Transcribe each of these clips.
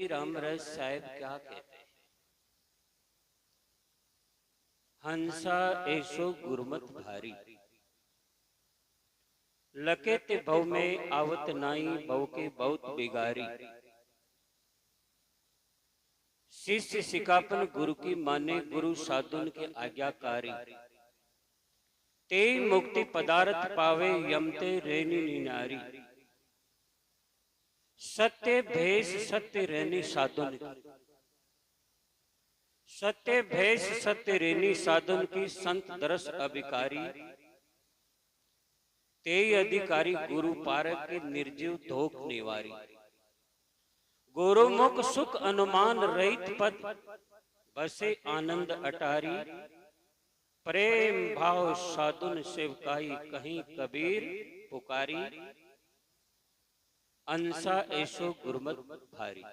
रामरस साहेब क्या कहते हैं, हंसा ऐसो गुरमत भारी, लके ते भव में आवत नाई, भव के बहुत बिगारी। शिष्य सिकापन गुरु की माने, गुरु साधुन के आज्ञाकारी। ते मुक्ति पदार्थ पावे, यमते रेनी निनारी। सत्य भेष सत्य रेनी साधुन की, सत्य भेष सत्य रेनी साधुन की, संत दरस अभिकारी। ते अधिकारी गुरु पारक के, निर्जीव धोख निवारी। गुरुमुख सुख अनुमान रहित पद, बसे आनंद अटारी। प्रेम भाव साधुन सेवकाई, कहीं कबीर पुकारी। अंसा ऐसो गुरमत भारी।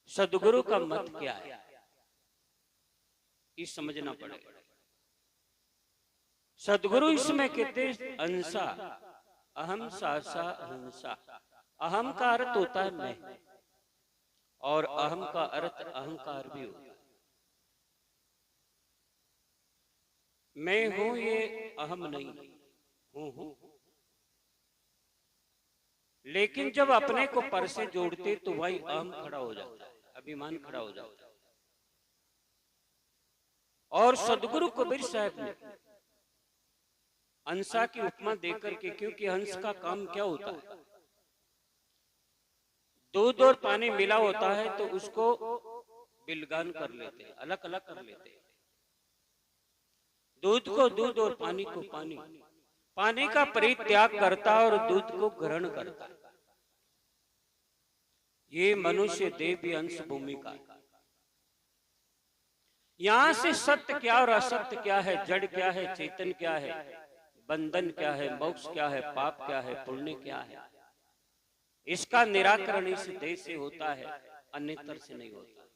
सदगुरु का मत क्या है, ये समझना पड़ेगा। सदगुरु इसमें कहते अंसा, अहम सासा अहिंसा। अहम का अर्थ होता है मैं, और अहम का अर्थ अहंकार भी होता है। मैं हूं ये अहम नहीं हूं। लेकिन जब अपने को पर से जोड़ते तो वही अहम खड़ा हो जाता है, अभिमान खड़ा हो जाता है। और सदगुरु कबीर साहब ने हंसा की उपमा देकर के, क्योंकि हंस का काम क्या होता है, दूध और पानी मिला होता है तो उसको बिलगान कर लेते हैं, अलग अलग कर लेते हैं। दूध को दूध और पानी को पानी। पानी का परित्याग करता और दूध को ग्रहण करता। ये मनुष्य देव भी अंश भूमिका। यहां से सत्य क्या और असत्य क्या है, जड़ क्या है, चेतन क्या है, बंधन क्या है, मोक्ष क्या है, पाप क्या है, पुण्य क्या है, इसका निराकरण इस देह से होता है, अन्यत्र से नहीं होता।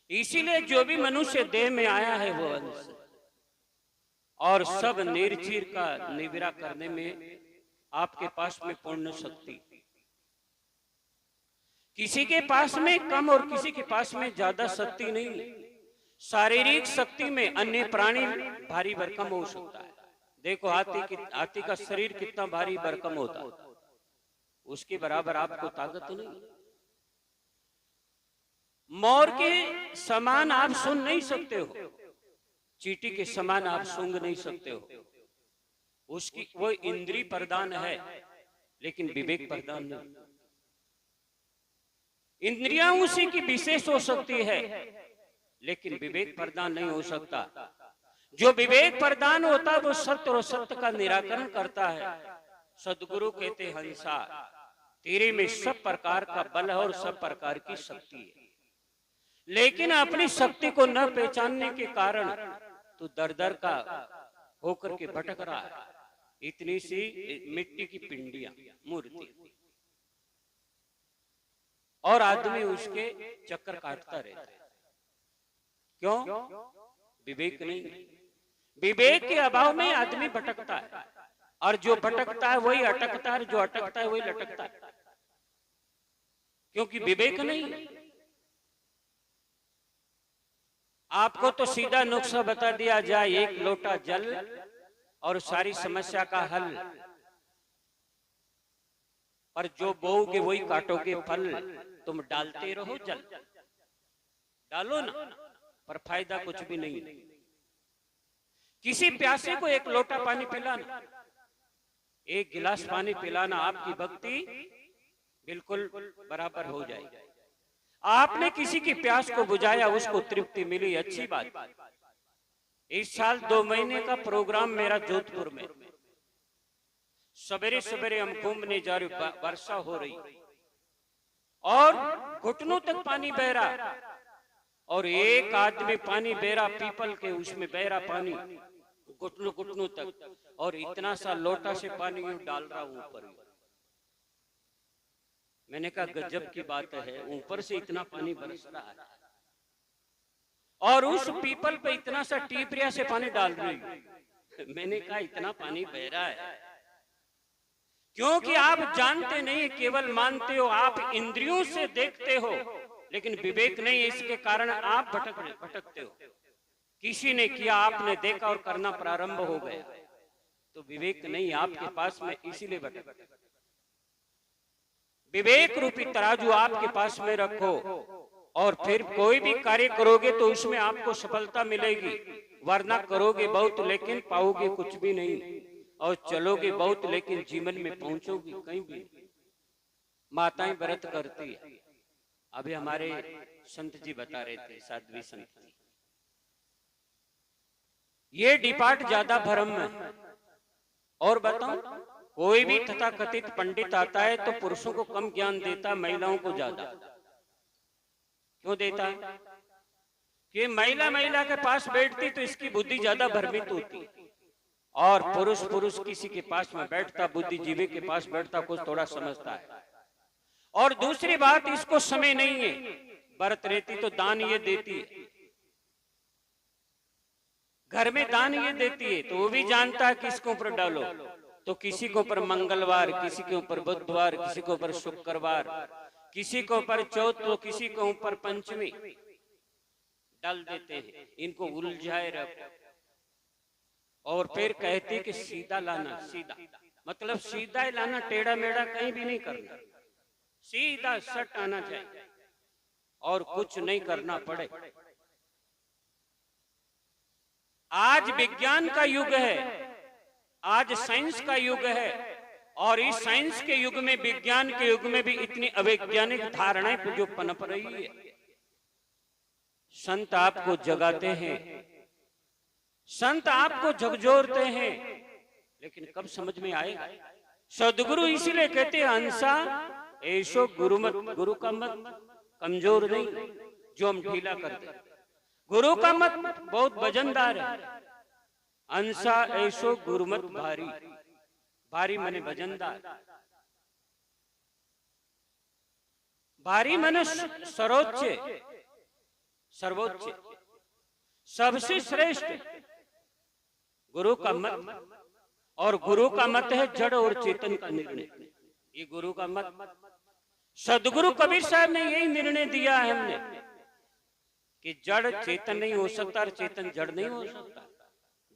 इसीलिए जो भी मनुष्य देह में आया है वो अंश, और सब निर्चीर का निविरा करने में आपके पास में पूर्ण शक्ति। किसी के पास में कम और किसी के पास में ज्यादा शक्ति नहीं। शारीरिक शक्ति में अन्य प्राणी भारी भरकम हो सकता है। देखो हाथी का शरीर कितना भारी भरकम होता है, उसके बराबर आपको ताकत तो नहीं। मोर के समान आप सुन नहीं सकते हो, चींटी के समान आप सूंघ नहीं सकते हो। उसकी वो इंद्रिय प्रदान है लेकिन विवेक प्रदान नहीं। इंद्रियां उसी की विशेष हो सकती है लेकिन विवेक प्रदान नहीं हो सकता। जो विवेक प्रदान होता है वो सत्य और सत्य का निराकरण करता है। सदगुरु कहते हंसा, तेरे में सब प्रकार का बल है और सब प्रकार की शक्ति है, लेकिन अपनी शक्ति को न पहचानने के कारण तो दर दर का होकर के भटक रहा है। इतनी सी मिट्टी की पिंडियां मूर्ति, और आदमी उसके चक्कर काटता रहता है। क्यों? विवेक नहीं। विवेक के अभाव में आदमी भटकता है, और जो भटकता है वही अटकता है, जो अटकता है वही लटकता है, क्योंकि विवेक नहीं। आपको तो सीधा नुस्खा बता दिया जाए, एक लोटा जल और सारी समस्या का हल, पर जो बोओगे वही काटोगे फल। तुम डालते रहो जल, डालो ना, पर फायदा कुछ भी नहीं। किसी प्यासे को एक लोटा पानी पिलाना, एक गिलास पानी पिलाना, आपकी भक्ति बिल्कुल बराबर हो जाएगी। आपने किसी की प्यास को बुझाया, उसको तृप्ति मिली, अच्छी बात। इस साल 2 महीने का प्रोग्राम मेरा जोधपुर में, सवेरे सवेरे हम घूमने जा रहे, वर्षा हो रही और घुटनों तक पानी बह रहा, और एक आदमी पानी बह रहा, पीपल के उसमें बह रहा पानी घुटनों घुटनों तक, और इतना सा लोटा से पानी यूं डाल रहा ऊपर। मैंने कहा गजब की बात है, ऊपर से इतना पानी बरस रहा है और उस पीपल पे इतना सा टीपरिया से पानी डाल रही। मैंने कहा इतना पानी बह रहा है, क्योंकि आप जानते नहीं, केवल मानते हो, आप इंद्रियों से देखते हो, लेकिन विवेक नहीं, इसके कारण आप भटकते हो। किसी ने किया, आपने देखा और करना प्रारंभ हो गया, तो विवेक नहीं आपके पास में, इसीलिए भटकते। विवेक रूपी तराजू आपके पास में रखो और फिर कोई भी कार्य करोगे तो उसमें आपको सफलता मिलेगी, वरना करोगे बहुत लेकिन पाओगे कुछ भी नहीं, और चलोगे बहुत लेकिन जीवन में पहुंचोगे कहीं भी। माताएं व्रत करती है, अभी हमारे संत जी बता रहे थे, साध्वी संत जी, ये डिपार्ट ज्यादा भ्रम है। और बताओ, कोई भी तथाकथित पंडित आता है तो पुरुषों को कम ज्ञान देता, महिलाओं को ज्यादा। क्यों देता है? कि महिला महिला के पास बैठती तो इसकी बुद्धि ज्यादा भ्रमित होती, और पुरुष पुरुष किसी के पास में बैठता, बुद्धिजीवी के पास बैठता, कुछ थोड़ा समझता है। और दूसरी बात, इसको समय नहीं है, व्रत रहती तो दान ये देती है, घर में दान ये देती है, तो वो भी जानता है किसके ऊपर डालो, तो किसी के ऊपर मंगलवार, किसी के ऊपर बुधवार, किसी के ऊपर शुक्रवार, किसी के ऊपर चौथ, तो किसी के ऊपर पंचमी डाल देते हैं। इनको उलझाए रखो, और फिर कहते कि सीधा लाना, सीधा मतलब सीधा ही लाना, टेढ़ा मेढ़ा कहीं भी नहीं करना, सीधा सट आना चाहिए और कुछ नहीं करना पड़े। आज विज्ञान का युग है, आज साइंस का युग है, और इस साइंस के युग में, विज्ञान के युग में भी इतनी अवैज्ञानिक धारणाएं जो पनप रही है। संत आपको जगाते हैं, संत आपको झकझोरते हैं, लेकिन कब समझ में आएगा? सदगुरु इसीलिए कहते हैं, अंसा ऐसो गुरु मत, गुरु का मत कमजोर नहीं जो हम ढीला कर दे, गुरु का मत बहुत वजनदार है। अंसा ऐसो गुरु मत भारी, भारी माने वजनदार, भारी माने सर्वोच्च, सर्वोच्च, सबसे श्रेष्ठ गुरु का मत। और गुरु का मत है जड़ और चेतन का निर्णय, ये गुरु का मत। सदगुरु कबीर साहब ने यही निर्णय दिया है हमने, कि जड़ चेतन नहीं हो सकता और चेतन जड़ नहीं हो सकता।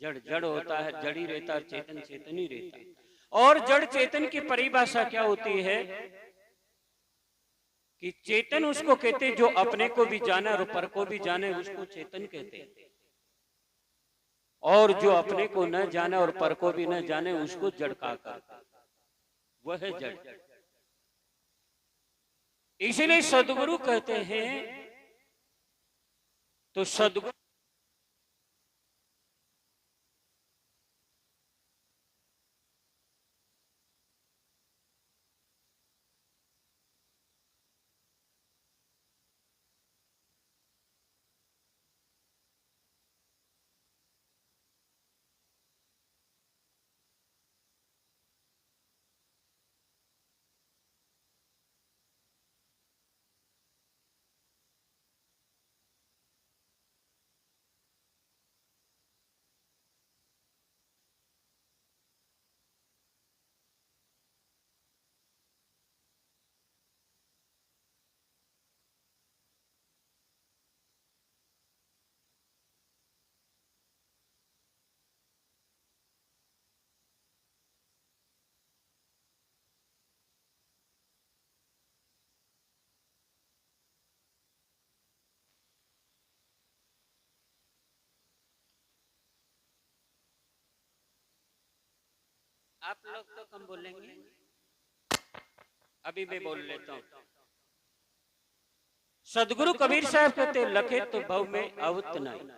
जड़ जड़ होता है, जड़ ही रहता है, चेतन चेतन ही रहता है। और जड़ चेतन की परिभाषा क्या होती है? कि चेतन उसको कहते जो अपने को भी जाने और पर को भी जाने, उसको चेतन कहते हैं। और जो अपने को न जाने और पर को भी न जाने, उसको जड़ कहा करते, वह है जड़। इसलिए सदगुरु कहते हैं, तो सदगुरु आप लोग तो कम बोलेंगे, अभी मैं बोल लेता हूं। सदगुरु कबीर साहब कहते, लखे तो भव में अवत नहीं,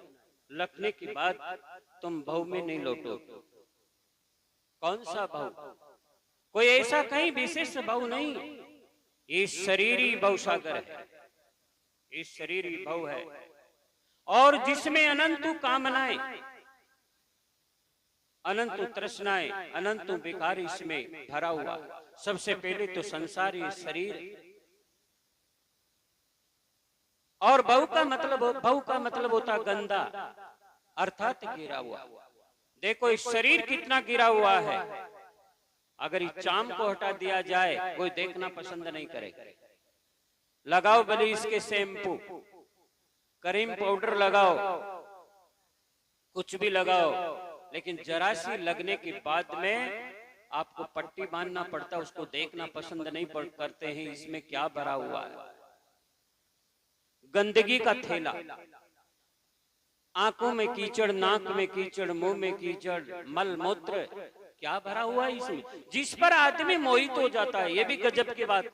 लखने की बात तुम भव में नहीं लौटो। कौन सा भव? कोई ऐसा कहीं विशेष भव नहीं, ये शरीरी भव सागर है, ये शरीरी भव है, और जिसमें अनंत कामनाएं, अनंत तृष्णाएं, अनंत विकार इसमें भरा हुआ। सबसे पहले तो संसारी शरीर, और भव का मतलब होता गंदा, अर्थात गिरा हुआ। देखो इस शरीर कितना गिरा हुआ है, अगर इस चाम को हटा दिया जाए कोई देखना पसंद नहीं करेगा। लगाओ भले इसके शैम्पू, क्रीम पाउडर लगाओ, कुछ भी लगाओ, लेकिन जरा सी लगने के बाद में आपको पट्टी बांधना पड़ता, उसको देखना पसंद नहीं करते हैं इसमें क्या भरा हुआ है। गंदगी का थैला, आंखों में कीचड़, नाक में कीचड़, मुंह में कीचड़, मल मूत्र, क्या भरा हुआ है इसमें, जिस पर आदमी मोहित हो जाता है। ये भी गजब की बात।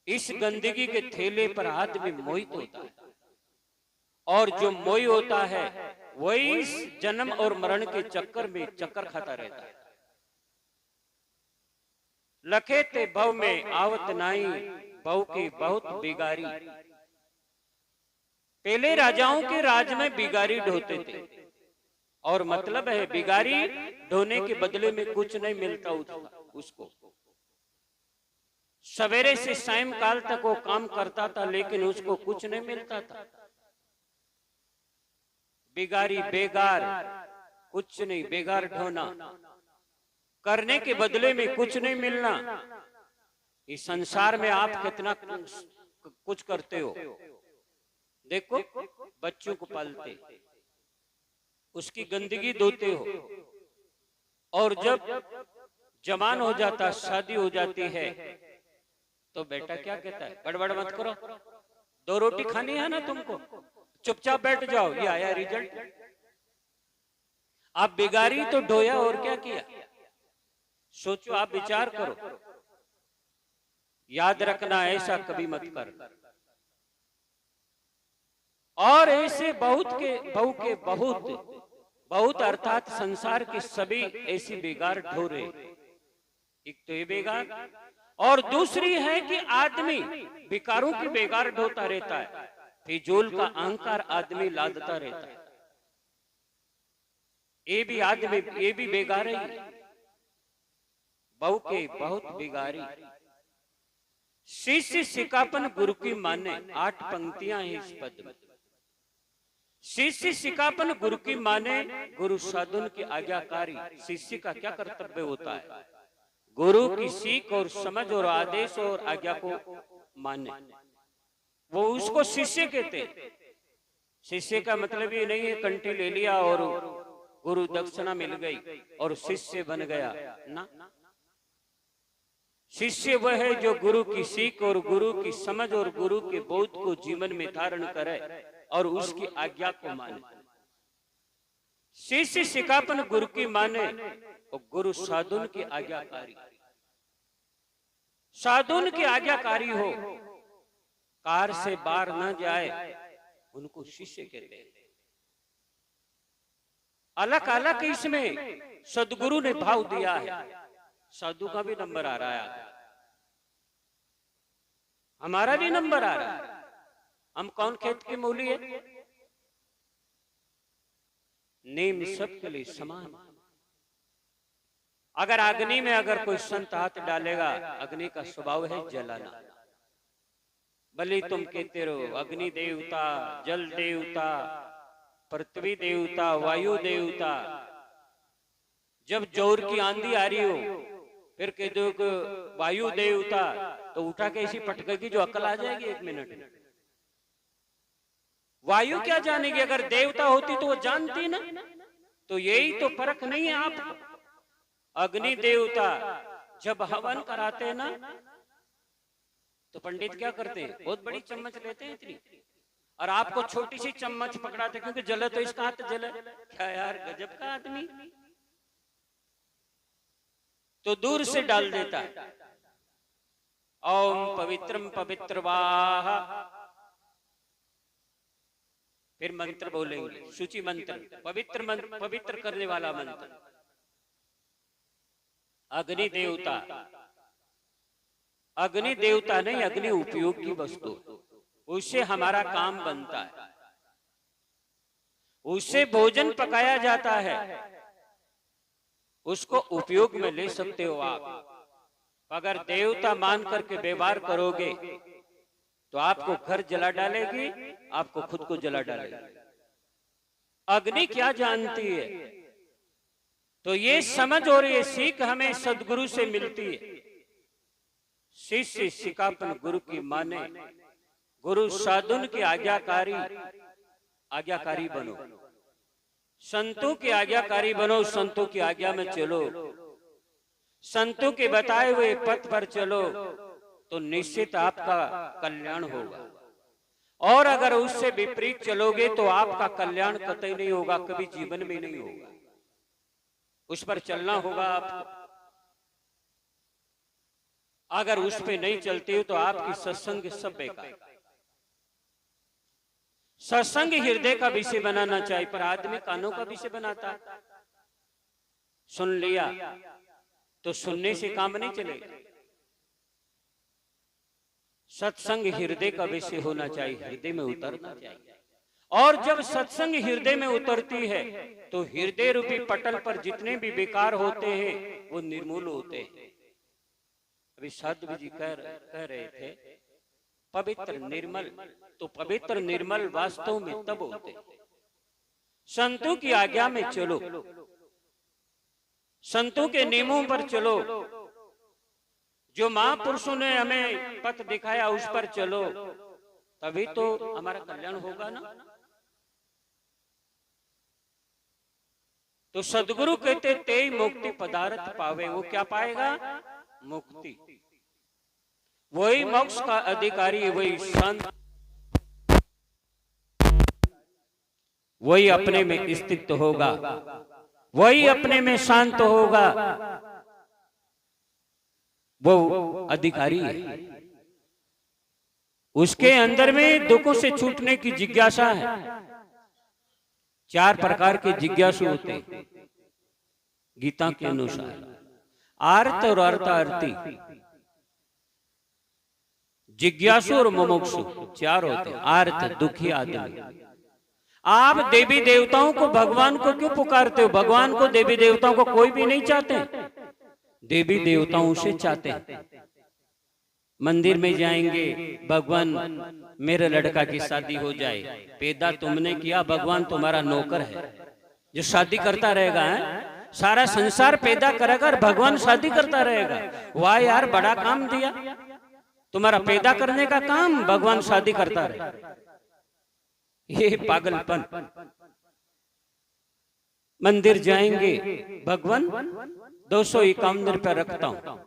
इस गंदगी के थैले पर आदमी मोहित होता है, और जो मोही होता है वही जन्म और मरण के चक्कर में चक्कर खाता रहता है। लखे ते भव में आवत नाई, भव की बहुत बिगारी। पहले राजाओं के राज में बिगारी ढोते थे, और मतलब है बिगारी ढोने के बदले में कुछ नहीं मिलता उसको। सवेरे से सायंकाल तक वो काम करता था, लेकिन उसको कुछ नहीं मिलता था। बिगारी, बेगार, कुछ नहीं, बेगार ढोना, करने के बदले में कुछ नहीं मिलना। इस संसार में आप कितना कुछ करते हो। देखो, बच्चों को पालते, उसकी गंदगी धोते हो, और जब जवान हो जाता, शादी हो जाती है, तो बेटा क्या कहता है, गड़बड़ मत करो, 2 रोटी खानी है ना तुमको, चुपचाप बैठ जाओ, ये आया रिजल्ट। आप बिगारी तो ढोया, और क्या किया। सोचो, आप विचार करो, याद रखना ऐसा कभी मत कर। और ऐसे बहुत के बहुत अर्थात संसार के सभी ऐसी बेगार ढो रहे। एक तो ये बेगार, और दूसरी है कि आदमी बेकारों की बेगार ढोता रहता है, फिजूल का अहंकार आदमी लादता रहता है। ये भी आदमी, ये भी बेगार है। बहु के बहुत बिगारी, शिष्य सिकापन गुरु की माने। 8 पंक्तियां हैं इस पद में। शिष्य सिकापन गुरु की माने, गुरु साधुन की आज्ञाकारी। शिष्य का क्या कर्तव्य होता है, गुरु की सीख और समझ और आदेश और आज्ञा को माने, वो उसको शिष्य कहते हैं। शिष्य का मतलब ये नहीं है कंठी ले लिया और गुरु दक्षिणा मिल गई और शिष्य बन गया ना। शिष्य वह है जो गुरु की सीख और गुरु की समझ और गुरु के बोध को जीवन में धारण करे और उसकी आज्ञा को माने। शिष्य सिकापन गुरु की माने और गुरु साधुन की आज्ञाकारी। साधुन की आज्ञाकारी हो, कार से बाहर न जाए, उनको शिष्य कहते हैं। अलग अलग इसमें सदगुरु ने भाव दिया है। साधु का भी नंबर आ रहा है, हमारा भी नंबर आ रहा है। हम कौन खेत की मूली है, नेम सबके लिए समान। अगर अग्नि में अगर कोई संत हाथ डालेगा, अग्नि का स्वभाव है जलाना। भले तुम कहते रहो अग्नि देवता, जल देवता, पृथ्वी देवता, वायु देवता, जब जोर की आंधी आ रही हो फिर कह दो वायु देवता, तो उठा के ऐसी पटकेगी जो अकल आ जाएगी 1 मिनट में। वायु क्या जानेगी, अगर देवता होती तो वो जानती ना। तो यही तो फर्क नहीं है आपको। अग्नि देवता जब हवन कराते ना, तो पंडित क्या करते हैं, बहुत बड़ी चम्मच लेते हैं इतनी, और आपको छोटी सी चम्मच पकड़ाते, क्योंकि जले तो इसका हाथ जले। क्या यार, गजब का आदमी। तो दूर से डाल देता है। ओम पवित्रम पवित्रवाह, फिर मंत्र बोलेंगे, सूची मंत्र, पवित्र करने वाला मंत्र। अग्नि देवता, अग्नि देवता नहीं, अग्नि उपयोग की वस्तु, उससे हमारा काम बनता है, उससे भोजन पकाया जाता है, उसको उपयोग में ले सकते हो आप। अगर देवता मान करके व्यवहार करोगे तो आपको घर जला डालेगी, आपको खुद को जला डालेगी। अग्नि क्या जानती है। तो ये समझ और ये सीख हमें सदगुरु से मिलती है। शिष्य शिकापन गुरु की माने, गुरु साधुन की आज्ञाकारी बनो, संतों की आज्ञाकारी बनो, संतों की आज्ञा में चलो, संतों के बताए हुए पथ पर चलो, तो निश्चित आपका कल्याण होगा। और अगर उससे विपरीत चलोगे तो आपका कल्याण कतई नहीं होगा, कभी जीवन में नहीं होगा। उस पर चलना होगा आपको। अगर उस पे नहीं चलते हो तो आपकी सत्संग सब बेकार। सत्संग हृदय का विषय बनाना चाहिए, पर आदमी कानों का विषय बनाता। सुन लिया तो सुनने से काम नहीं चलेगा। सत्संग हृदय का विषय होना चाहिए, हृदय में उतरना चाहिए। और जब सत्संग हृदय में उतरती है तो हृदय रूपी पटल पर जितने भी विकार होते हैं वो निर्मूल होते हैं। अभी साधु जी कह रहे थे पवित्र निर्मल, तो पवित्र निर्मल वास्तव में तब होते। संतों की आज्ञा में चलो, संतों के नियमों पर चलो, जो महापुरुषों ने हमें पथ दिखाया उस पर चलो, तभी तो हमारा कल्याण होगा ना। तो सदगुरु कहते ते मुक्ति पदार्थ पावे। वो क्या पाएगा? मुक्ति। वही मोक्ष का अधिकारी, वही संत, वही अपने में स्थित होगा, वही अपने में शांत होगा, वो अधिकारी है। उसके अंदर में दुखों से छूटने की जिज्ञासा है। 4 प्रकार के जिज्ञासु होते हैं गीता के अनुसार, आर्त और अर्थार्थी, जिज्ञासु और मुमुक्षु 4 होते हैं। आर्त दुखी आदमी। आप देवी देवताओं को, भगवान को क्यों पुकारते हो? भगवान को, देवी देवताओं को कोई भी नहीं चाहते, देवी देवताओं से चाहते हैं। मंदिर में जाएंगे, भगवान मेरे लड़का की शादी हो जाए। पैदा तुमने किया, भगवान तुम्हारा नौकर है जो शादी करता रहेगा। है सारा संसार पैदा करेगा और भगवान शादी करता रहेगा। वाह यार, बड़ा काम दिया, तुम्हारा पैदा करने का काम, भगवान शादी करता रहे। ये पागलपन। मंदिर जाएंगे, भगवान 251 रुपया रखता हूं,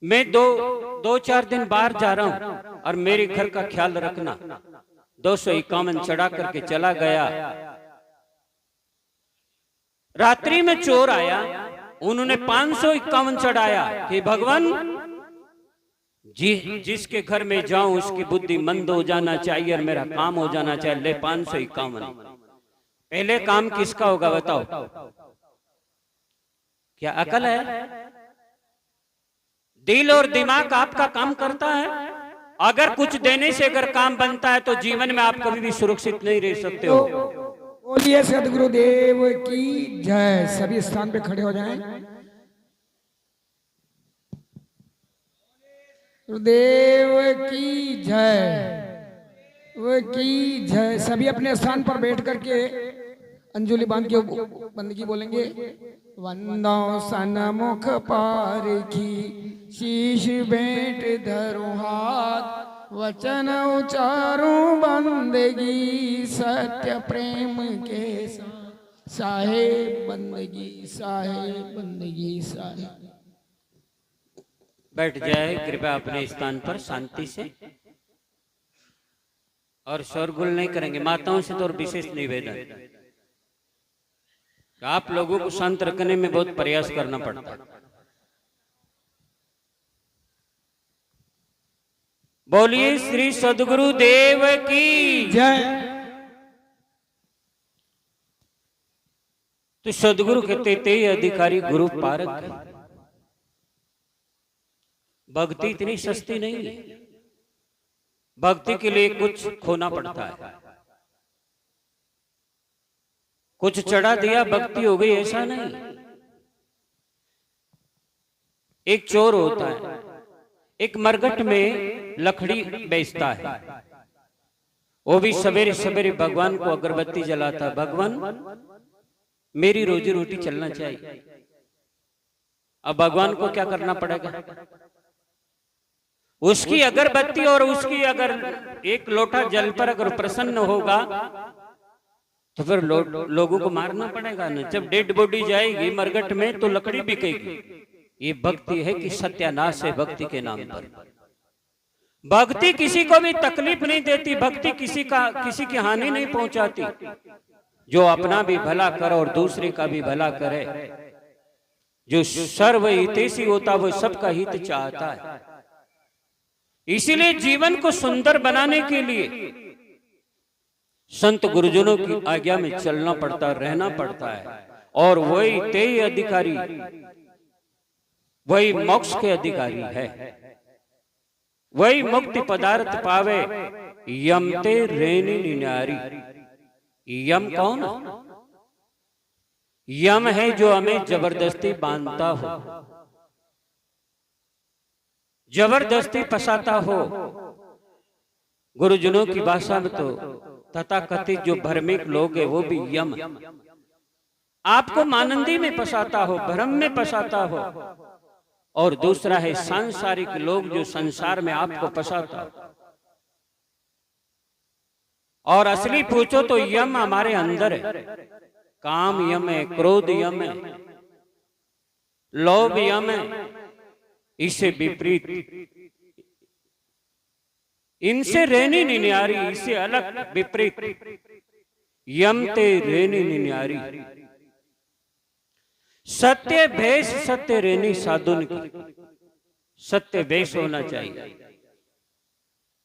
मैं 2-4 दिन बाहर जा रहा हूं और मेरे घर का ख्याल रखना। 251 चढ़ा करके चला गया। रात्रि में चोर आया, उन्होंने 551 चढ़ाया कि भगवान जिसके घर में जाऊं उसकी बुद्धि मंद हो जाना चाहिए और मेरा काम हो जाना चाहिए। ले 551। पहले काम किसका होगा बताओ? क्या अकल है? दिल और दिमाग आपका काम करता है। अगर कुछ देने से अगर काम बनता है तो जीवन में आप कभी भी सुरक्षित नहीं रह सकते हो। बोलिए सदगुरुदेव की जय। सभी स्थान पे खड़े हो जाएं। गुरुदेव की जय, वो की जय। सभी अपने स्थान पर बैठ करके अंजुलि बांध के बंदगी बोलेंगे। वंदो सन्मुख पारखी, शीश भेंट धरू हाथ, वचन उचारूं बंदगी, सत्य प्रेम के साथ साहेब बंदगी, साहेब बंदगी, साहेब। बैठ जाए कृपया अपने स्थान पर शांति से, और शोरगुल नहीं करेंगे। माताओं से तो विशेष निवेदन, आप लोगों को शांत रखने में बहुत प्रयास करना पड़ता है। बोलिए श्री सदगुरु देव की जय। तो सदगुरु कहते ते अधिकारी गुरु पारक। भक्ति इतनी सस्ती नहीं है। भक्ति के लिए कुछ खोना पड़ता है। कुछ चढ़ा दिया भक्ति हो गई, ऐसा नहीं। एक चोर होता है, एक मरघट में लकड़ी बेचता है। वो भी सवेरे सवेरे भगवान को अगरबत्ती जलाता, भगवान मेरी रोजी रोटी चलना चाहिए। अब भगवान को क्या करना पड़ेगा? उसकी अगरबत्ती और उसकी अगर एक लोटा जल पर अगर प्रसन्न होगा तो फिर लोगों को मारना पड़ेगा ना। जब डेड बॉडी जाएगी मरघट में तो लकड़ी बिकेगी। ये भक्ति है कि सत्यानाश है भक्ति के नाम पर। भक्ति किसी को भी तकलीफ नहीं देती, भक्ति किसी की हानि नहीं पहुंचाती। जो अपना भी भला करे और दूसरे का भी भला करे, जो सर्व हितैषी होता वो सबका हित चाहता है। इसीलिए जीवन को सुंदर बनाने के लिए संत गुरुजनों की आज्ञा में चलना पड़ता, रहना पड़ता है। और वही तेय अधिकारी, वही मोक्ष के अधिकारी है, वही मुक्ति पदार्थ पावे। यम ते रेनी निन्यारी। यम कौन? यम है जो हमें जबरदस्ती बांधता हो, जबरदस्ती फंसाता हो। गुरुजनों की भाषा में तो तथाकथित जो भ्रमिक लोग है वो भी यम, आपको मानंदी में फंसाता हो, भ्रम में फंसाता हो। और दूसरा है सांसारिक लोग जो संसार में आपको फंसाता हो। और असली पूछो तो यम हमारे अंदर है। काम यम है, क्रोध यम है, लोभ यम है। इससे विपरीत, इनसे रेनी निन्यारी, इससे अलग विपरीत यम ते रेनी निन्यारी। सत्य भेष सत्य रेनी साधुन की। सत्य भेष होना चाहिए।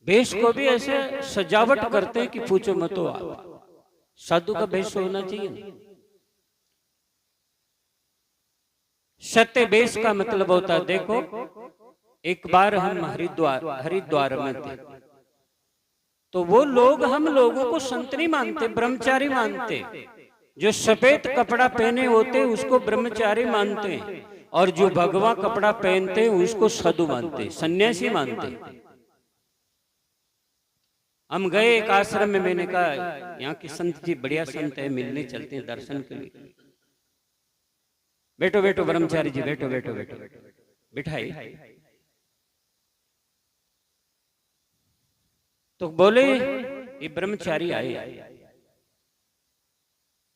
भेष को भी ऐसे सजावट करते हैं कि पूछो मत। तो आप साधु का भेष होना चाहिए। सत्य भेष का मतलब होता है, देखो एक बार हम हरिद्वार में थे, तो वो लोग हम लोगों को संत नहीं मानते, ब्रह्मचारी मानते। जो सफेद कपड़ा पहने होते उसको ब्रह्मचारी मानते, और जो भगवा कपड़ा पहनते उसको साधु मानते, सन्यासी मानते। हम गए एक आश्रम में, मैंने कहा यहाँ के संत जी बढ़िया संत है, मिलने चलते हैं दर्शन के लिए। बैठो बैठो ब्रह्मचारी जी, बैठो बैठो बैठो बिठाई। तो बोले ये ब्रह्मचारी आए,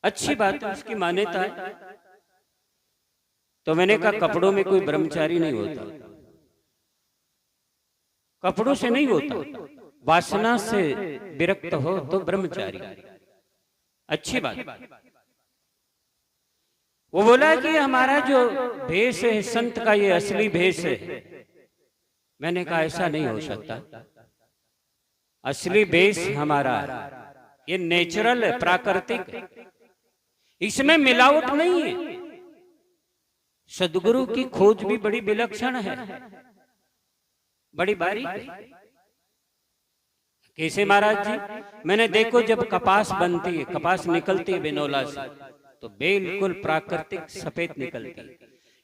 अच्छी बात है, उसकी मान्यता है। तो मैंने कहा कपड़ों में कोई ब्रह्मचारी नहीं होता, कपड़ों से नहीं होता, वासना से विरक्त हो तो ब्रह्मचारी। अच्छी बात। वो बोला कि हमारा जो भेष है संत का, ये असली भेष है। मैंने कहा ऐसा नहीं हो सकता। असली भेष हमारा ये नेचुरल है, प्राकृतिक है, इसमें मिलावट नहीं है। सदगुरु की खोज भी बड़ी विलक्षण है, बड़ी बारीक है। कैसे महाराज जी? मैंने देखो जब कपास बनती है, कपास निकलती है बिनौला से, तो बिल्कुल प्राकृतिक सफेद निकलती है।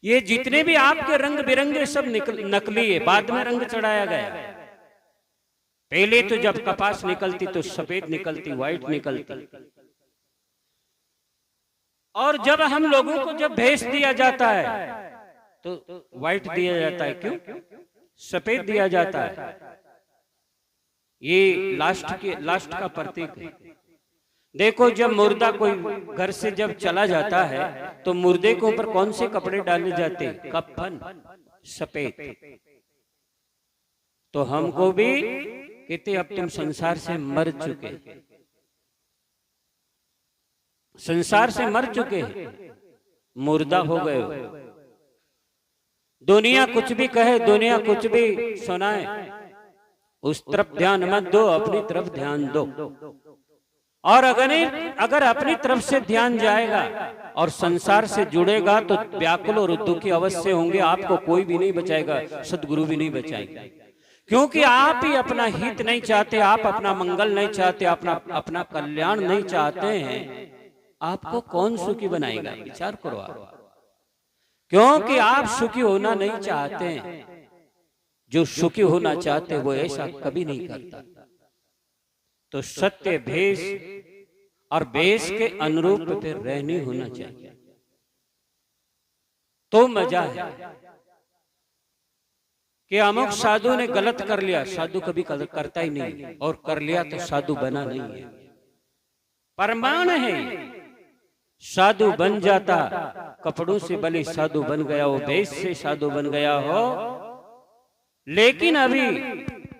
ये जितने भी आपके रंग बिरंगे सब नकली है, बाद में रंग चढ़ाया गया। पहले तो जब कपास निकलती तो सफेद निकलती, व्हाइट निकलती। और जब हम लोगों को जब भेष दिया जाता है तो व्हाइट दिया जाता है, क्यों? सफेद दिया जाता है। ये लास्ट का प्रतीक है। देखो जब मुर्दा कोई घर से जब चला जाता है तो मुर्दे के ऊपर कौन से कपड़े डाले जाते? कफन, सफेद। तो हमको भी कहते अब तुम संसार से मर चुके, संसार से मर चुके हैं, मुर्दा हो गए हो। दुनिया कुछ भी कहे, दुनिया कुछ भी सुनाए, उस तरफ ध्यान मत दो, अपनी तरफ ध्यान दो। और अगर अपनी तरफ से ध्यान जाएगा और संसार से जुड़ेगा तो व्याकुल और दुखी अवश्य होंगे। आपको कोई भी नहीं बचाएगा, सदगुरु भी नहीं बचाएगा, क्योंकि आप ही अपना हित नहीं चाहते, आप अपना मंगल नहीं चाहते, अपना कल्याण नहीं चाहते हैं। आपको कौन सुखी बनाएगा? विचार करो आप। क्योंकि आप सुखी होना नहीं चाहते हैं। जो सुखी होना चाहते वो ऐसा कभी नहीं करता। तो सत्य भेष और भेष के अनुरूप फिर रहनी होना चाहिए, तो मजा है। कि अमुक साधु ने गलत कर लिया, साधु कभी करता ही नहीं, और कर लिया तो साधु बना नहीं है, प्रमाण है। साधु बन जाता, कपड़ों से भले साधु बन गया हो, भेष से साधु बन गया हो, लेकिन अभी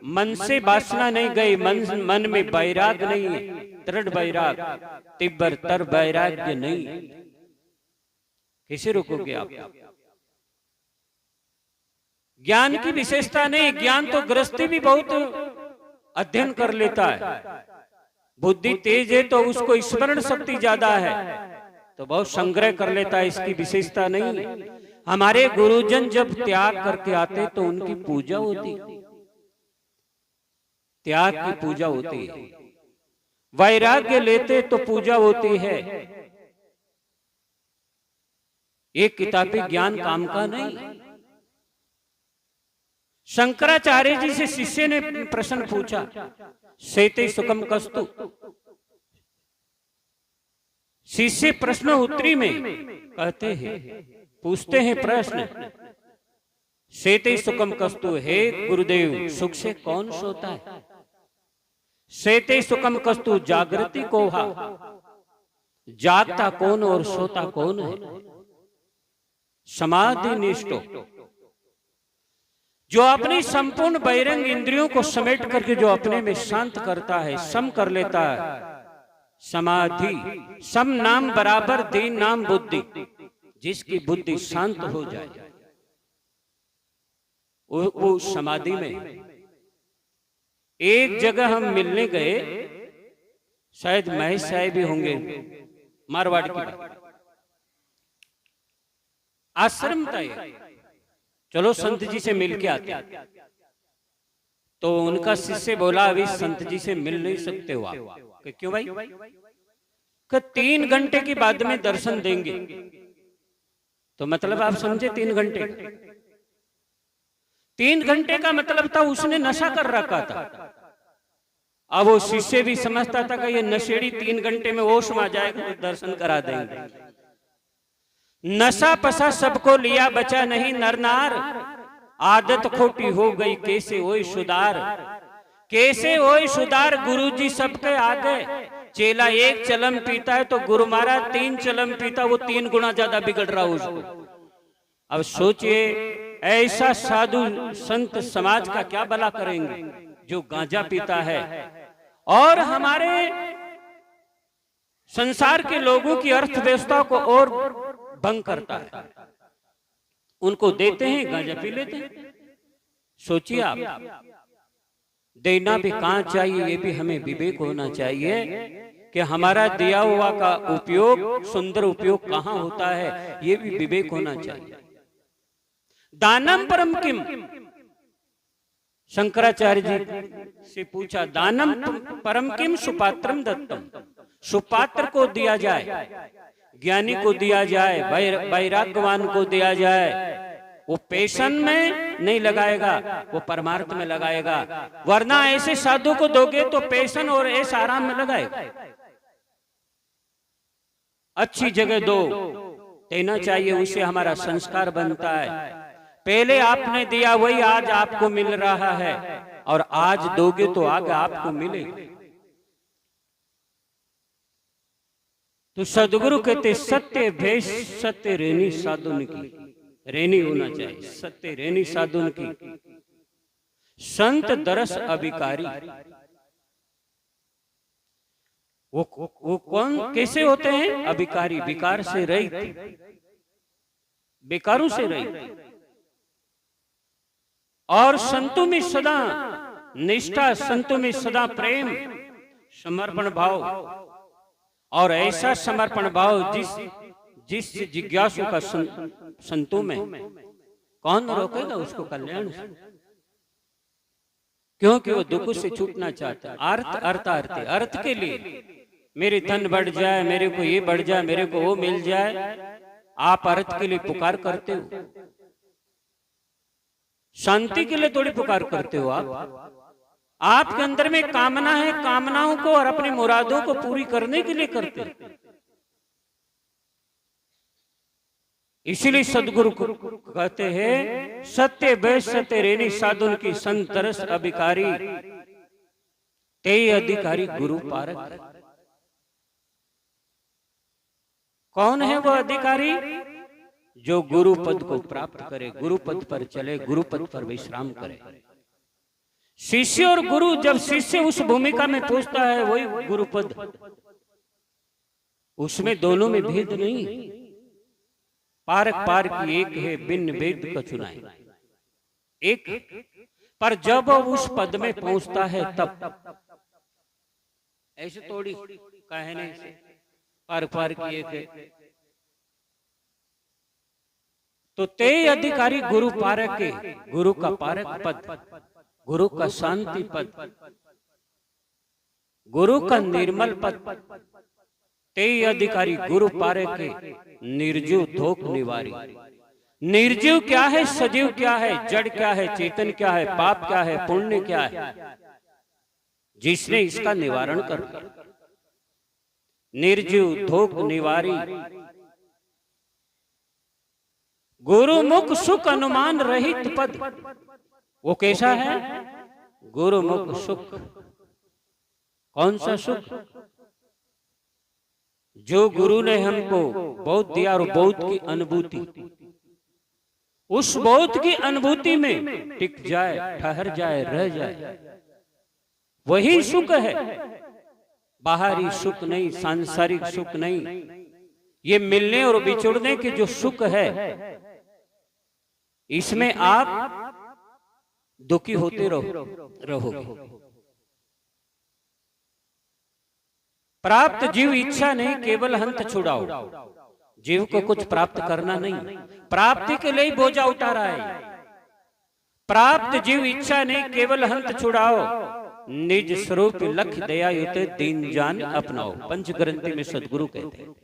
मन से वासना नहीं गई, मन में वैराग नहीं है, दृढ़ वैराग, तीव्र तर वैराग्य नहीं, कैसे रोकोगे आप? ज्ञान की विशेषता नहीं, ज्ञान तो गृहस्थी भी बहुत अध्ययन कर लेता है, बुद्धि तेज है तो उसको स्मरण शक्ति ज्यादा है तो बहुत संग्रह कर लेता है, इसकी विशेषता नहीं है। हमारे गुरुजन जब त्याग करके आते तो उनकी पूजा होती, त्याग की पूजा होती है, वैराग्य लेते तो पूजा होती है। एक किताबी ज्ञान काम का नहीं। शंकराचार्य जी से शिष्य ने प्रश्न पूछा, सेते सुखम कस्तु। शिष्य प्रश्न उत्तरी में कहते हैं, पूछते हैं प्रश्न, सेते सुखम कस्तु, हे गुरुदेव सुख से कौन सोता है? सेते सुखम कस्तु, जागृति को हा, जागता कौन और सोता कौन है? समाधि निष्ठो, जो अपनी संपूर्ण बहिरंग इंद्रियों को समेट करके जो अपने में शांत करता है, सम कर लेता है, समाधि। सम नाम बराबर दीन नाम बुद्धि, जिसकी बुद्धि शांत हो जाए वो समाधि में। एक जगह हम मिलने गए, शायद महेश साहब भी होंगे, मारवाड़ की बात, आश्रम था ये, चलो संत जी से मिल के आते। तो उनका शिष्य बोला, अभी संत जी से मिल नहीं सकते हो आप। कि क्यों भाई? कि 3 घंटे के बाद में दर्शन देंगे। तो मतलब आप समझे 3 घंटे? 3 घंटे का मतलब था उसने नशा कर रखा था। अब वो शिष्य भी समझता था कि ये नशेड़ी 3 घंटे में होश में आ जाएगा तो दर्शन करा देंगे। नशा पसा सबको लिया, बचा नहीं नर नार, आदत खोटी हो गई कैसे होई सुधार, कैसे होई सुधार। गुरुजी सबके आगे, चेला 1 चलम पीता है तो गुरु महाराज 3 चलम पीता, वो 3 गुना ज्यादा बिगड़ रहा उसको। अब सोचिए, ऐसा साधु संत समाज का क्या भला करेंगे जो गांजा पीता है और हमारे संसार के लोगों की अर्थव्यवस्था को और भंग करता है। उनको देते हैं, गांजा पी लेते हैं। सोचिए आप, देना भी कहां चाहिए, ये भी हमें विवेक होना चाहिए कि हमारा दिया हुआ का उपयोग, सुंदर उपयोग कहां होता है, ये भी विवेक होना चाहिए। दानम परम किम, शंकराचार्य जी से पूछा, दानम परम किम सुपात्रम दत्तम, सुपात्र को दिया जाए, ज्ञानी को दिया जाए, वैराग्यवान को दिया जाए, वो पेशन में नहीं लगाएगा, वो परमार्थ में लगाएगा। वरना ऐसे साधु को दोगे तो पेशन और ऐसा आराम में लगाएगा। अच्छी जगह दो, देना चाहिए, उससे हमारा संस्कार बनता है। पहले आपने दिया वही आज आपको मिल रहा है, और आज दोगे तो आगे आपको मिलेगा। तो सदगुरु कहते, सत्य भेष सत्य रेनी साधुन की, रेनी होना चाहिए, सत्य रेनी साधुन की। संत दरस अभिकारी, वो कौन कैसे होते हैं? अभिकारी, विकार से रहित, बेकारों से रहित। और संतों में सदा निष्ठा, संतों में सदा प्रेम, समर्पण भाव, और ऐसा समर्पण भाव जिस जिज्ञासु का संतों में, कौन रोकेगा उसको कल्याण से? क्योंकि वो दुख से छूटना चाहता है। अर्थ के लिए, मेरे धन बढ़ जाए, मेरे को ये बढ़ जाए, मेरे को वो मिल जाए, आप अर्थ के लिए पुकार करते हो, शांति के लिए थोड़ी पुकार करते हो। आपके अंदर में कामना है, कामनाओं को और अपनी मुरादों को पूरी करने के लिए करते हैं। इसीलिए सदगुरु कहते हैं, सत्य बैस सत्य रेनी साधुन की संतरस अभिकारी, ते अधिकारी गुरु पारक। कौन है वो अधिकारी? जो गुरु पद को प्राप्त करे, गुरु पद पर चले, गुरु पद पर विश्राम करे। शिष्य और गुरु, जब शिष्य उस भूमिका में पहुंचता है, वही गुरु पद। उसमें दोनों में भेद नहीं, पारक पार की एक है, भिन्न भेद कछुनाई एक। पर जब उस पद में पहुंचता है तब ऐसे थोड़ी कहने से पार पार की एक है। तो ते अधिकारी गुरु पारक के, गुरु का पारक पद, गुरु का शांति पद, गुरु का निर्मल पद, ते अधिकारी गुरु पारक के निर्जीव धोख निवारी। निर्जीव क्या है, सजीव क्या है, जड़ क्या है, चेतन क्या है, पाप क्या है, पुण्य क्या है, जिसने इसका निवारण कर दिया। निर्जीव धोख निवारी, गुरुमुख सुख अनुमान रहित पद। वो कैसा है? गुरुमुख सुख। कौन सा सुख? जो गुरु ने हमको बौद्ध दिया और बौद्ध की अनुभूति, उस बौद्ध की अनुभूति में टिक जाए, ठहर जाए, रह जाए, वही सुख है। बाहरी सुख नहीं, सांसारिक सुख नहीं। ये मिलने और बिछुड़ने के जो सुख है, इसमें आप दुखी होते रहोगे। प्राप्त जीव इच्छा नहीं, केवल हंत छुड़ाओ। जीव को कुछ प्राप्त करना नहीं, प्राप्ति के लिए बोझा उठा रहा है। प्राप्त जीव इच्छा नहीं, केवल हंत छुड़ाओ। निज स्वरूप लख दया युत दीन जान अपनाओ। पंच ग्रंथि में सदगुरु कहते हैं,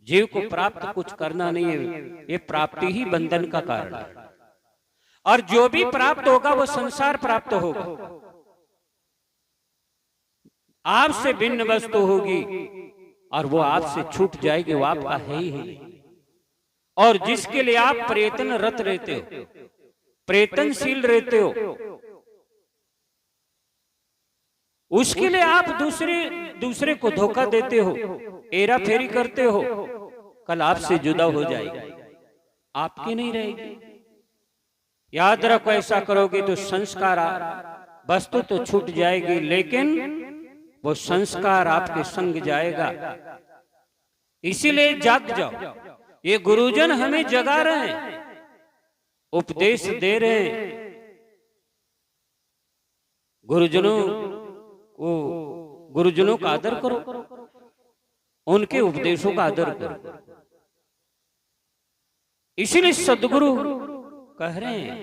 जीव को प्राप्त कुछ करना नहीं है, ये प्राप्ति ही बंधन का कारण है। और जो भी प्राप्त होगा वो संसार प्राप्त होगा। आपसे भिन्न वस्तु होगी और वो आपसे छूट जाएगी, वो आपका है ही नहीं। और जिसके लिए आप प्रयत्नरत रहते हो, प्रयत्नशील रहते हो, उसके लिए आप दूसरे को धोखा देते हो, हेरा फेरी करते हो, कल आपसे जुदा हो जाएगी, आपकी नहीं रहेगी। याद रखो, ऐसा करोगे तो संस्कार, वस्तु तो छूट जाएगी, लेकिन वो संस्कार आपके संग जाएगा। इसीलिए जाग जाओ। ये गुरुजन हमें जगा रहे हैं, उपदेश दे रहे हैं। गुरुजनों का आदर करो, उनके उपदेशों का आदर करो। इसीलिए सदगुरु कह रहे हैं,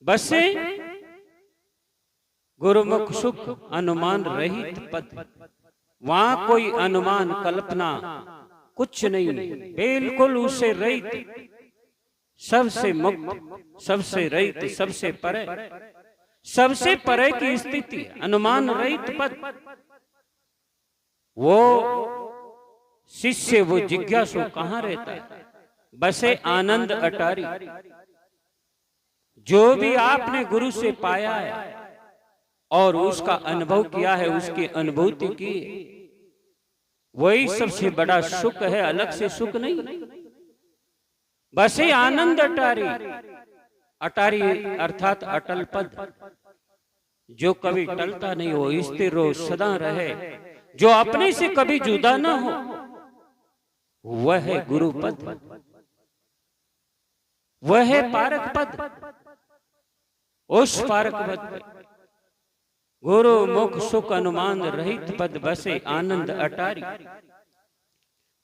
बसे गुरुमुख सुख अनुमान रहित पद। वहां कोई अनुमान कल्पना कुछ नहीं, बिल्कुल उससे रहित, सबसे मुक्त, सबसे रहित, सबसे परे की स्थिति, अनुमान रहित पद। वो शिष्य, वो जिज्ञासु कहाँ रहता है? बसे आनंद अटारी। जो भी आपने गुरु से पाया है और उसका अनुभव किया है, उसकी अनुभूति की, वही सबसे बड़ा सुख है, अलग से सुख नहीं। बसे आनंद अटारी। अटारी अर्थात अटल पद, जो कभी टलता नहीं हो, स्थिर हो, सदा रहे, जो अपने से कभी जुदा ना हो, वह है गुरु पद, वह है पारक पद। उस पारक पद, गुरु मुख सुख अनुमान रहित पद, बसे आनंद अटारी।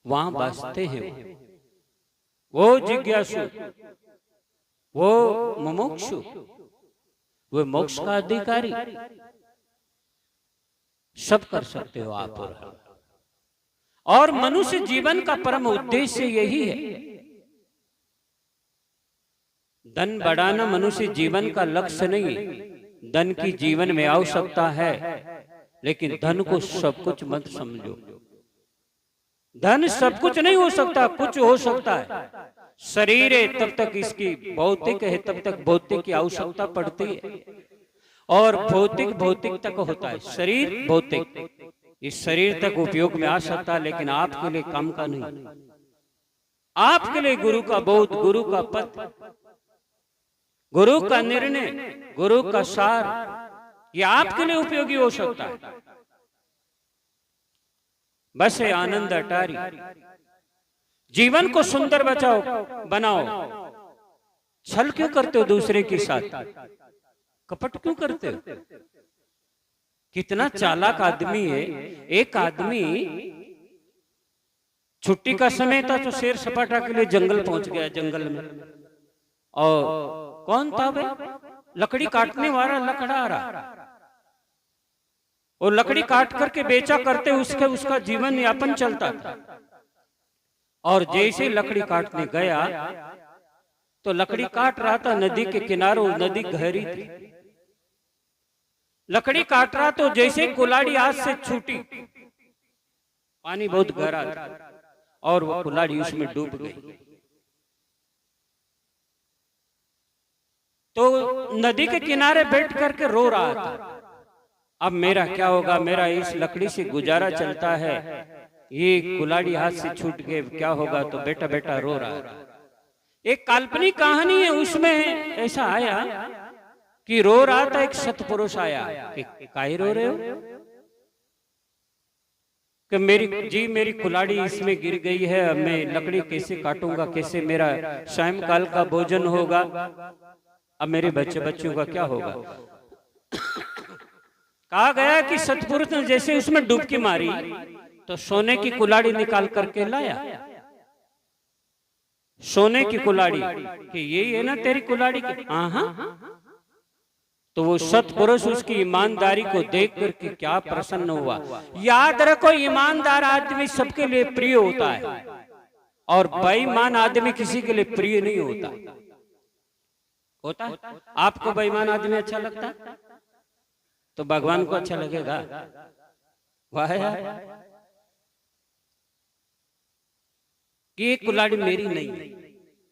वहां बसते हैं वो जिज्ञासु, वो मुमुक्षु, वो मोक्ष का अधिकारी। सब कर सकते हो आप और मनुष्य जीवन का परम उद्देश्य यही है। धन बढ़ाना मनुष्य जीवन का लक्ष्य नहीं है। धन की जीवन में आवश्यकता है, लेकिन धन को सब कुछ मत समझो। धन सब कुछ नहीं हो सकता, कुछ हो सकता है। शरीर है तब तक इसकी भौतिक है, तब तक भौतिक की आवश्यकता पड़ती है, और भौतिक भौतिक तक होता है। शरीर भौतिक इस शरीर तक उपयोग में आ सकता है, लेकिन आपके लिए काम का नहीं। आपके लिए गुरु का बोध, गुरु का पद, गुरु का निर्णय, गुरु का सार, ये आपके लिए उपयोगी हो सकता है। बस है आनंद अटारी। जीवन को सुंदर बनाओ। छल क्यों करते हो दूसरे के साथ? कपट क्यों करते हो? कितना चालाक आदमी है। एक आदमी छुट्टी का समय था तो सैर सपाटा के लिए जंगल पहुंच गया। जंगल में और कौन था भाई? लकड़ी काटने वाला लकड़हारा। और लकड़ी काट करके बेचा करते उसका जीवन यापन चलता था। और जैसे लकड़ी काटने गया तो लकड़ी काट रहा था नदी के किनारे, नदी गहरी थी। लकड़ी काट रहा तो जैसे कुल्हाड़ी हाथ से छूटी, पानी बहुत गहरा था और वो कुल्हाड़ी उसमें डूब गई। तो नदी के किनारे बैठ करके रो रहा था, अब मेरा क्या होगा? मेरा इस लकड़ी से गुजारा चलता है, ये कुल्हाड़ी हाथ से छूट गए, क्या होगा? तो बेटा बेटा रो रहा है। एक काल्पनिक कहानी है, उसमें ऐसा आया कि रो रहा था। एक सतपुरुष आया कि काहे रो रहे हो? कि मेरी कुल्हाड़ी इसमें गिर गई है, अब मैं लकड़ी कैसे काटूंगा? कैसे मेरा सायंकाल का भोजन होगा? अब मेरे बच्चों का क्या होगा? कहा गया कि सतपुरुष ने जैसे उसमें डुबकी मारी तो सोने की कुल्हाड़ी निकाल करके लाया। सोने की कुल्हाड़ी कि यही है ना तेरी कुल्हाड़ी? हाँ। तो वो सतपुरुष उसकी ईमानदारी को देख करके क्या प्रसन्न हुआ। याद रखो, ईमानदार आदमी सबके लिए प्रिय होता है, और बेईमान आदमी किसी के लिए प्रिय नहीं होता है? आपको बेईमान आदमी अच्छा लगता है तो भगवान को अच्छा लगेगा। वाह यार, ये कुल्हाड़ी मेरी नहीं,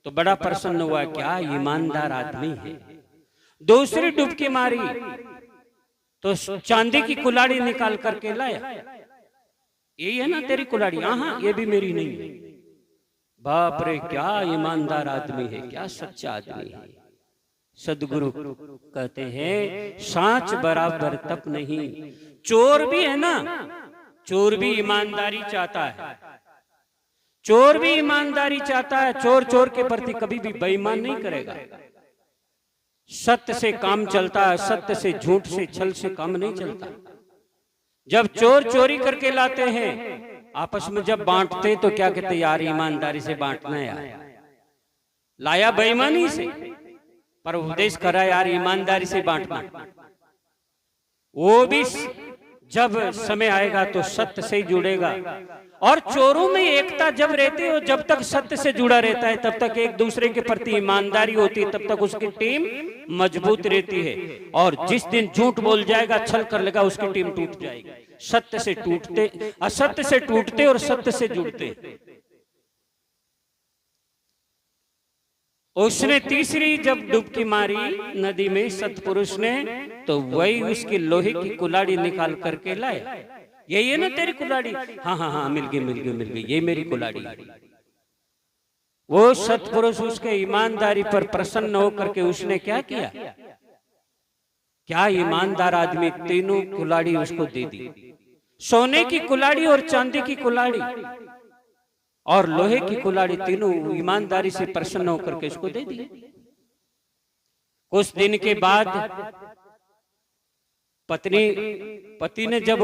तो बड़ा प्रसन्न हुआ, क्या ईमानदार आदमी है। दूसरी डुबकी मारी तो चांदी की कुल्हाड़ी निकाल करके लाया। यही है ना तेरी कुल्हाड़ी? हाँ, ये भी मेरी नहीं है। बाप रे, क्या ईमानदार आदमी है, क्या सच्चा आदमी है। सदगुरु कहते हैं, सांच बराबर तप नहीं। चोर भी है ना, चोर भी ईमानदारी चाहता है। चोर भी ईमानदारी चाहता है। चोर के प्रति कभी भी बेईमान नहीं करेगा। सत्य से काम चलता है, सत्य से, झूठ से, छल से काम नहीं चलता। जब चोर चोरी करके लाते हैं, आपस में जब बांटते तो क्या कहते? यार ईमानदारी से बांटना है यार। लाया बेईमानी से, पर उपदेश करा यार ईमानदारी से बांटना। वो भी जब समय आएगा तो सत्य से ही जुड़ेगा। और चोरों में एकता जब रहती हो, जब तक सत्य से जुड़ा रहता है, तब तक एक दूसरे के प्रति ईमानदारी होती है, तब तक उसकी टीम मजबूत रहती है। और जिस दिन झूठ बोल जाएगा, छल कर लेगा, उसकी टीम टूट जाएगी। सत्य से टूटते, असत्य से टूटते और सत्य से जुड़ते। उसने तीसरी जब डुबकी मारी नदी में सतपुरुष ने, तो वही उसकी लोहे की कुल्हाड़ी निकाल करके लाया। यही है ना तेरी कुल्हाड़ी? हाँ, मिल गई, ये मेरी कुल्हाड़ी। वो सतपुरुष उसके ईमानदारी पर प्रसन्न होकर के उसने क्या किया? क्या ईमानदार आदमी, तीनों कुल्हाड़ी उसको दे दी। सोने की कुल्हाड़ी और चांदी की कुल्हाड़ी और लोहे की कुल्हाड़ी, तीनों ईमानदारी से प्रसन्न होकर के उसको दे दिए। कुछ दिन के बाद पति ने जब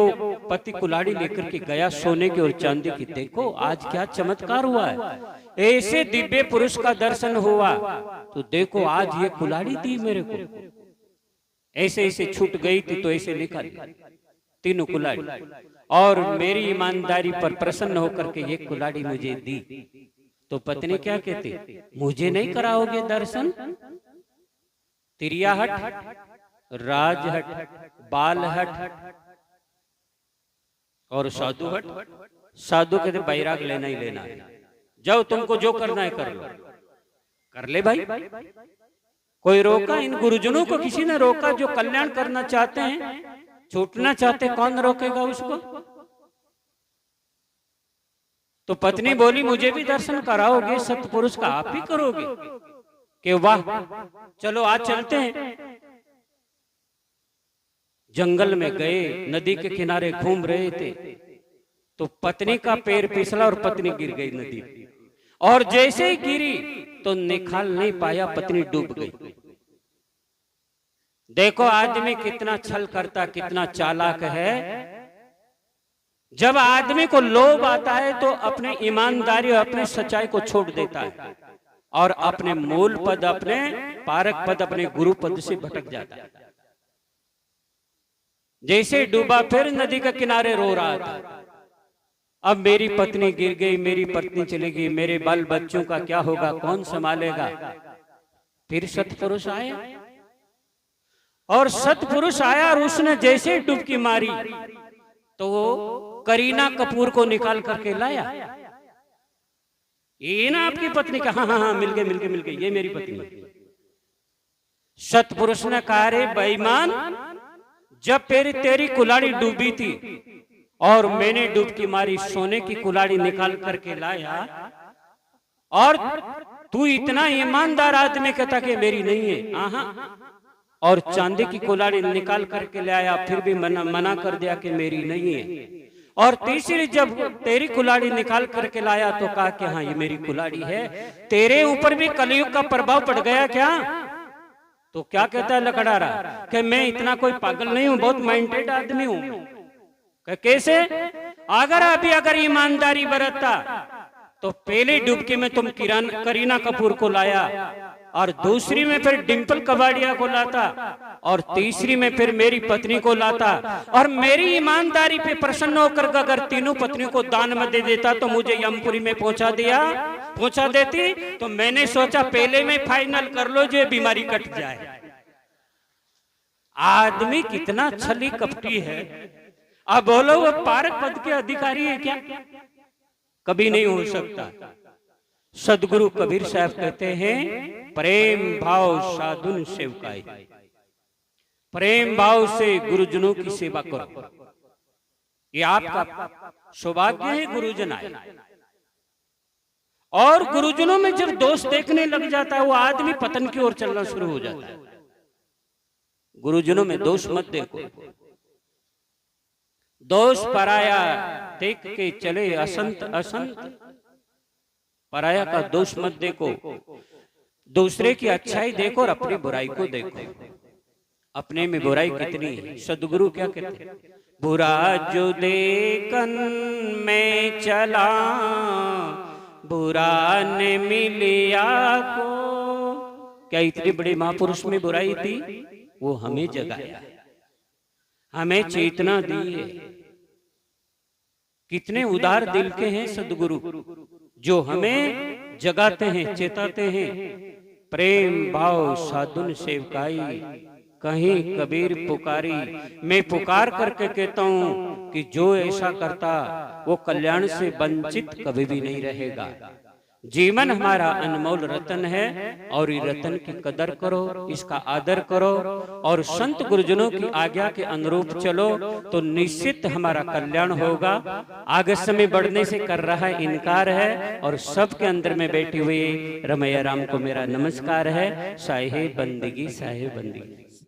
पति कुल्हाड़ी लेकर के गया सोने की और चांदी की, देखो आज क्या चमत्कार हुआ है। ऐसे दिव्य पुरुष का दर्शन हुआ तो देखो आज ये कुल्हाड़ी दी मेरे को। ऐसे ऐसे छूट गई थी तो ऐसे निकाल तीनों कुल्हाड़ी, और मेरी ईमानदारी पर प्रसन्न होकर के ये कुल्हाड़ी मुझे दी। तो पत्नी क्या कहती? मुझे नहीं कराओगे दर्शन? तिरियाहट, राजहट, बालहट और साधुहट। साधु कहते बैराग लेना ही लेना है, जाओ तुमको जो करना है कर लो। कर ले भाई, कोई रोका? इन गुरुजनों को किसी ने रोका जो कल्याण करना चाहते हैं, छूटना चाहते, कौन रोकेगा उसको? तो पत्नी बोली मुझे भी दर्शन कराओगे सतपुरुष का? आप ही करोगे? कि वाह, चलो आज चलते हैं। जंगल में गए, नदी के किनारे घूम रहे थे तो पत्नी का पैर फिसला और पत्नी गिर गई नदी। और जैसे ही गिरी तो निकाल नहीं पाया, पत्नी डूब गई। देखो आदमी कितना छल करता, कितना चालाक है। जब आदमी को लोभ आता है तो अपने ईमानदारी और अपने सच्चाई को छोड़ देता है और अपने मूल पद, अपने पारक पद, अपने गुरु पद से भटक जाता है। जैसे डूबा फिर नदी के किनारे रो रहा था, अब मेरी पत्नी गिर गई, मेरी पत्नी चली गई, मेरे बाल बच्चों का क्या होगा, कौन संभालेगा? फिर सतपुरुष आया और सतपुरुष आया और उसने जैसे डुबकी मारी तो वो करीना कपूर को निकाल करके लाया। ये ना आपकी पत्नी का? हाँ हाँ हाँ, मिल गए मिल गए मिल गए, ये मेरी पत्नी। सतपुरुष ने कहा रे बेईमान, जब तेरी कुल्हाड़ी डूबी थी और मैंने डुबकी मारी, सोने की कुल्हाड़ी निकाल करके लाया और तू इतना ईमानदार आदमी कहता कि मेरी नहीं है। आहा, और चांदी की कुल्हाड़ी निकाल करके लाया, फिर भी मना कर दिया कि मेरी नहीं है। और तीसरी जब तेरी कुल्हाड़ी निकाल करके लाया तो कहा कि हाँ ये मेरी कुल्हाड़ी है। तेरे ऊपर भी कलयुग का प्रभाव पड़ गया क्या? तो क्या कहता है लकड़ारा कि मैं इतना कोई पागल नहीं हूं, बहुत माइंडेड आदमी हूं। कैसे? अगर ईमानदारी बरतता तो पहले डुबकी में तुम करीना कपूर को लाया और दूसरी में फिर डिंपल कबाड़िया को लाता और तीसरी में फिर मेरी पत्नी को लाता और मेरी ईमानदारी पे प्रसन्न होकर अगर तीनों पत्नी को दान में दे देता तो मुझे यमपुरी में पहुंचा देती। तो मैंने सोचा पहले में फाइनल कर लो जो बीमारी कट जाए। आदमी कितना छली कपटी है। अब बोलो वो पारक पद के अधिकारी है क्या? कभी नहीं हो सकता। सदगुरु कबीर साहब कहते हैं प्रेम भाव साधुन सेवकाई, प्रेम भाव से गुरुजनों की सेवा करो। ये आपका सौभाग्य है, गुरुजन आए। और गुरुजनों में जब दोष देखने लग जाता है वो आदमी पतन की ओर चलना शुरू हो जाता है। गुरुजनों में दोष मत देखो, दोष पराया देख के चले असंत असंत। पराया का दोष मत देखो, दूसरे की अच्छाई देखो और अपनी बुराई को देखो। अपने में बुराई कितनी है? सदगुरु क्या कहते हैं? बुरा जो देखन में चला, बुरा ने मिलिया को। क्या इतनी बड़ी महापुरुष में बुराई थी? वो हमें जगाया, हमें चेतना दी है। कितने उदार दिल के हैं सदगुरु जो हमें जगाते हैं, चेताते हैं। प्रेम भाव साधुन सेवकाई, कहीं कबीर पुकारी। मैं पुकार करके कहता हूं कि जो ऐसा करता वो कल्याण से वंचित कभी भी नहीं रहेगा। जीवन हमारा अनमोल रतन है और इस रतन की कदर करो, इसका आदर करो और संत गुरुजनों की आज्ञा के अनुरूप चलो तो निश्चित हमारा कल्याण होगा। आगे समय बढ़ने से कर रहा है इनकार है और सबके अंदर में बैठी हुई रमैया राम को मेरा नमस्कार है। साहे बंदगी, साहे बंदगी।